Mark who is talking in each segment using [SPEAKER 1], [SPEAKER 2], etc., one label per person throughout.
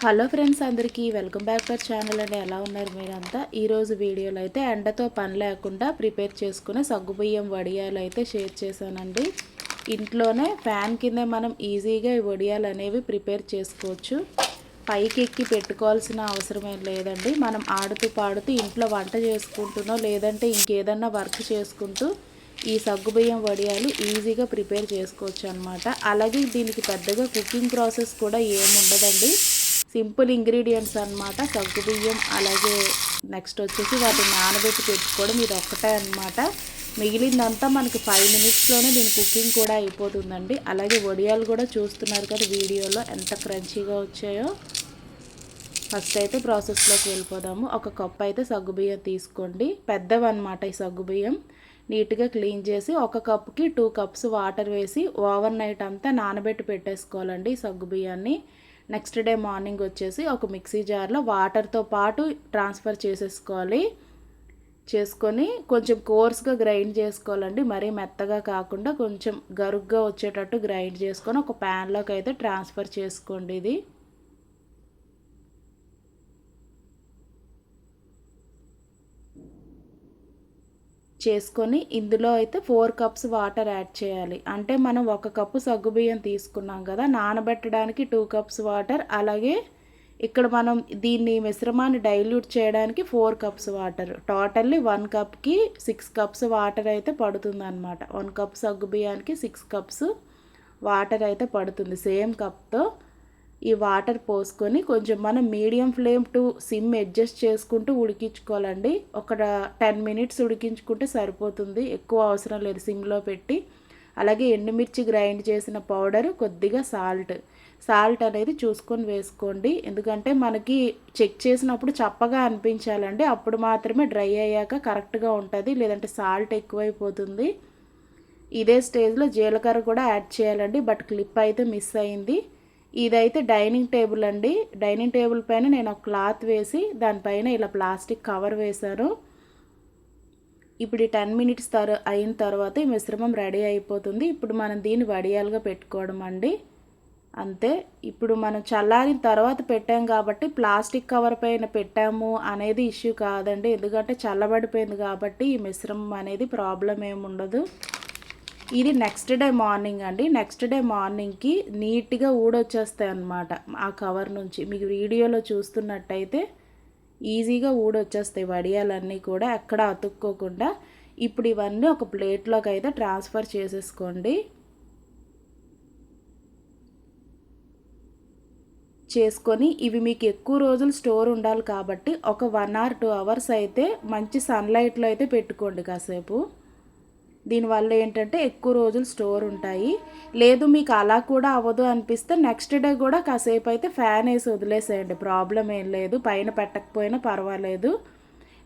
[SPEAKER 1] Hello friends, అందరికీ welcome back to our channel అండి. ఎలా ఉన్నారు మీరంతా? ఈరోజు వీడియోలో అయితే ఎండతో పని లేకుండా ప్రిపేర్ చేసుకునే సగ్గుబియ్యం వడియాలు అయితే షేర్ చేశానండి. ఇంట్లోనే ఫ్యాన్ కింద మనం ఈజీగా ఈ వడియాలు అనేవి ప్రిపేర్ చేసుకోవచ్చు. పైకి ఎక్కి పెట్టుకోవాల్సిన అవసరం ఏం లేదండి. మనం ఆడుతూ పాడుతూ ఇంట్లో వంట చేసుకుంటున్నో లేదంటే ఇంకేదన్నా వర్క్ చేసుకుంటూ ఈ సగ్గుబియ్యం వడియాలు ఈజీగా ప్రిపేర్ చేసుకోవచ్చు అనమాట. అలాగే దీనికి పెద్దగా కుకింగ్ ప్రాసెస్ కూడా ఏముండదండి. సింపుల్ ఇంగ్రీడియంట్స్ అనమాట. సగ్గుబియ్యం అలాగే నెక్స్ట్ వచ్చేసి వాటిని నానబెట్టి పెట్టుకోవడం, ఇది ఒక్కటే అనమాట. మిగిలిందంతా మనకి 5 మినిట్స్లోనే దీని కుకింగ్ కూడా అయిపోతుందండి. అలాగే వడియాలు కూడా చూస్తున్నారు కదా వీడియోలో ఎంత క్రంచీగా వచ్చాయో. ఫస్ట్ అయితే ప్రాసెస్లోకి వెళ్ళిపోదాము. ఒక కప్ అయితే సగ్గుబియ్యం తీసుకోండి. పెద్దవన్నమాట ఈ సగ్గుబియ్యం. నీట్గా క్లీన్ చేసి ఒక కప్కి 2 కప్స్ వాటర్ వేసి ఓవర్ నైట్ అంతా నానబెట్టి పెట్టేసుకోవాలండి ఈ సగ్గుబియ్యాన్ని. నెక్స్ట్ డే మార్నింగ్ వచ్చేసి ఒక మిక్సీ జార్లో వాటర్తో పాటు ట్రాన్స్ఫర్ చేసుకొని కొంచెం కోర్స్గా గ్రైండ్ చేసుకోవాలండి. మరీ మెత్తగా కాకుండా కొంచెం గరుగ్గా వచ్చేటట్టు గ్రైండ్ చేసుకొని ఒక ప్యాన్లోకి అయితే ట్రాన్స్ఫర్ చేసుకోండి. ఇది చేసుకొని ఇందులో అయితే 4 కప్స్ వాటర్ యాడ్ చేయాలి. అంటే మనం 1 కప్పు సగ్గుబియ్యం తీసుకున్నాం కదా, నానబెట్టడానికి 2 కప్స్ వాటర్, అలాగే ఇక్కడ మనం దీన్ని మిశ్రమాన్ని డైల్యూట్ చేయడానికి 4 cups water. Totally 1 కప్కి 6 cups water అయితే పడుతుంది అనమాట. 1 కప్ సగ్గుబియ్యానికి 6 కప్స్ వాటర్ అయితే పడుతుంది. సేమ్ కప్తో ఈ వాటర్ పోసుకొని కొంచెం మనం medium flame to SIM adjust చేసుకుంటూ ఉడికించుకోవాలండి. ఒక 10 మినిట్స్ ఉడికించుకుంటే సరిపోతుంది, ఎక్కువ అవసరం లేదు సిమ్లో పెట్టి. అలాగే ఎండుమిర్చి గ్రైండ్ చేసిన పౌడర్, కొద్దిగా సాల్ట్ అనేది చూసుకొని వేసుకోండి. ఎందుకంటే మనకి చెక్ చేసినప్పుడు చప్పగా అనిపించాలండి, అప్పుడు మాత్రమే డ్రై అయ్యాక కరెక్ట్గా ఉంటుంది, లేదంటే సాల్ట్ ఎక్కువైపోతుంది. ఇదే స్టేజ్లో జీలకర్ర కూడా యాడ్ చేయాలండి, బట్ క్లిప్ అయితే మిస్ అయింది. ఇదైతే డైనింగ్ టేబుల్ అండి. డైనింగ్ టేబుల్ పైన నేను ఒక క్లాత్ వేసి దానిపైన ఇలా ప్లాస్టిక్ కవర్ వేశాను. ఇప్పుడు ఈ 10 మినిట్స్ అయిన తర్వాత ఈ మిశ్రమం రెడీ అయిపోతుంది. ఇప్పుడు మనం దీన్ని వడియాలుగా పెట్టుకోవడం అండి, అంతే. ఇప్పుడు మనం చల్లారిన తర్వాత పెట్టాం కాబట్టి ప్లాస్టిక్ కవర్ పైన పెట్టాము అనేది ఇష్యూ కాదండి, ఎందుకంటే చల్లబడిపోయింది కాబట్టి ఈ మిశ్రమం అనేది ప్రాబ్లం ఏమి ఉండదు. ఇది నెక్స్ట్ డే మార్నింగ్ అండి. నెక్స్ట్ డే మార్నింగ్కి నీట్గా ఊడొచ్చేస్తాయి అన్నమాట ఆ కవర్ నుంచి. మీకు వీడియోలో చూస్తున్నట్టయితే ఈజీగా ఊడొచ్చేస్తాయి వడియాలన్నీ కూడా, ఎక్కడ అతుక్కోకుండా. ఇప్పుడు ఇవన్నీ ఒక ప్లేట్లోకి అయితే ట్రాన్స్ఫర్ చేసేసుకోండి. చేసుకొని ఇవి మీకు ఎక్కువ రోజులు స్టోర్ ఉండాలి కాబట్టి ఒక 1 or 2 అవర్స్ అయితే మంచి సన్లైట్లో అయితే పెట్టుకోండి కాసేపు. దీనివల్ల ఏంటంటే ఎక్కువ రోజులు స్టోర్ ఉంటాయి. లేదు మీకు అలా కూడా అవ్వదు అనిపిస్తే నెక్స్ట్ డే కూడా కాసేపు అయితే ఫ్యాన్ వేసి వదిలేసేయండి, ప్రాబ్లం ఏం లేదు. పైన పెట్టకపోయినా పర్వాలేదు.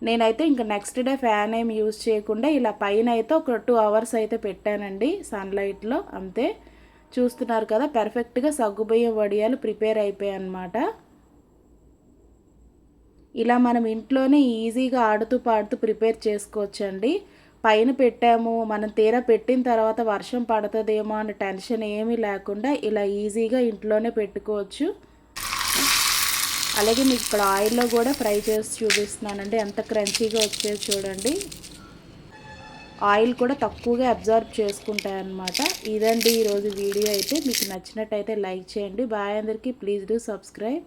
[SPEAKER 1] నేనైతే ఇంకా నెక్స్ట్ డే ఫ్యాన్ ఏమి యూజ్ చేయకుండా ఇలా పైన అయితే ఒక 2 అవర్స్ అయితే పెట్టానండి సన్లైట్లో, అంతే. చూస్తున్నారు కదా, పర్ఫెక్ట్గా సగ్గుబియ్యం వడియాలు ప్రిపేర్ అయిపోయాయి అన్నమాట. ఇలా మనం ఇంట్లోనే ఈజీగా ఆడుతూ పాడుతూ ప్రిపేర్ చేసుకోవచ్చండి. పైన పెట్టాము, మనం తీరా పెట్టిన తర్వాత వర్షం పడుతుందేమో అని టెన్షన్ ఏమీ లేకుండా ఇలా ఈజీగా ఇంట్లోనే పెట్టుకోవచ్చు. అలాగే మీకు ఇక్కడ ఆయిల్లో కూడా ఫ్రై చేసి చూపిస్తున్నానండి, ఎంత క్రంచీగా వచ్చేది చూడండి. ఆయిల్ కూడా తక్కువగా అబ్జర్వ్ చేసుకుంటాయి అన్నమాట. ఇదండి ఈరోజు వీడియో అయితే. మీకు నచ్చినట్టయితే లైక్ చేయండి. బాయ్ అందరికీ. Please do subscribe.